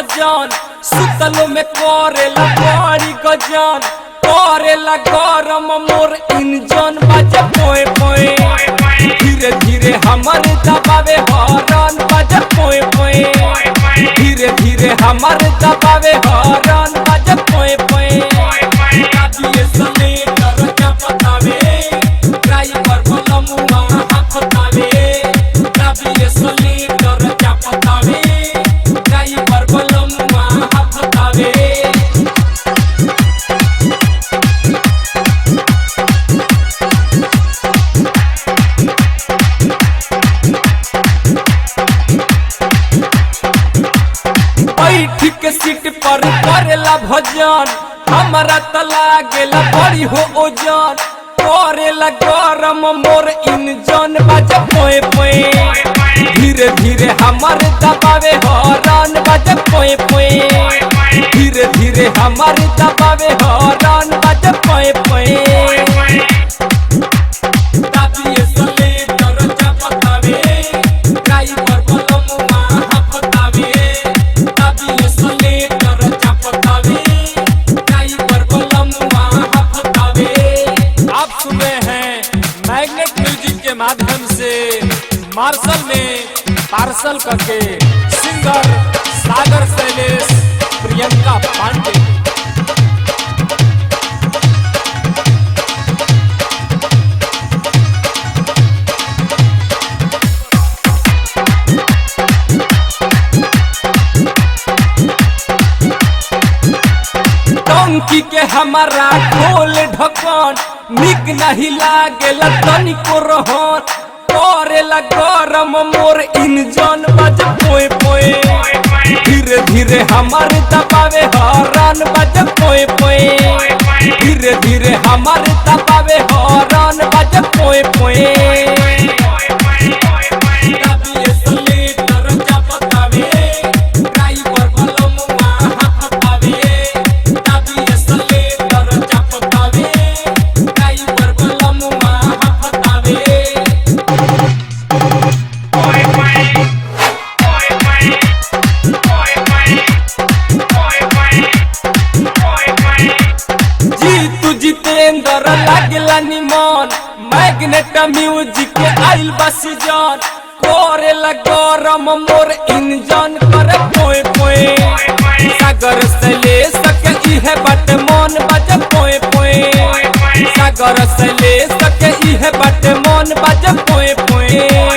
सजन सुतलो में करेला बड़ी गजन करेला गरम मोर इंजन बाजे पोए पोए धीरे धीरे हमर दबावे हॉर्न बाजे पोए पोए धीरे धीरे हमर दबावे हॉर्न बाजे पोए पोए काबिए सले कर क्या बतावे ड्राइवर बोलमुआ हाफतावे काबिए सले कर क्या बतावे ड्राइवर बोलमुआ हाफतावे के सीट पर करेला भजन हमारा तला गेला बड़ी हो ओजन करेला गरम मोर इंजन बाजे पोए पोए धीरे धीरे हमर दबावे हॉर्न बाजे पोए पोए धीरे धीरे हमर दबावे हॉर्न बाजे पोए पोए दाबिए सले दरजा बतावे ड्राइवर बोलमुआ हाफतावे दाबिए सले दरजा बतावे ड्राइवर बोलमुआ हाफतावे। आप सुन रहे हैं मैग्नेट म्यूजिक के माध्यम से मार्शल में पार्सल करके सिंगर सागर शैलेश प्रियंका पांडे। टंकी के हमारा खोल ढक्कन निक नहीं लागेला तनिको रहन करेला गरम मोर इंजन बाजे पोए पोए धीरे धीरे हमर दबावे हॉर्न बाजे पोए पोए धीरे धीरे हमर दबावे हॉर्न बाजे पोए पोए दाबिए सले दरजा बतावे ड्राइवर बोलमुआ हाफतावे दाबिए सले दरजा बतावे ड्राइवर बोलमुआ हाफतावे। जीतू जितेंद्र लागला निमन मैग्नेट म्यूजिक के आइल बस जन करेला गरम मोर इंजन करे पोए पोए सागर शैलेश के इहे बात मन बाजे पोए पोए सागर शैलेश के इहे बात मन बाजे पोए पोए।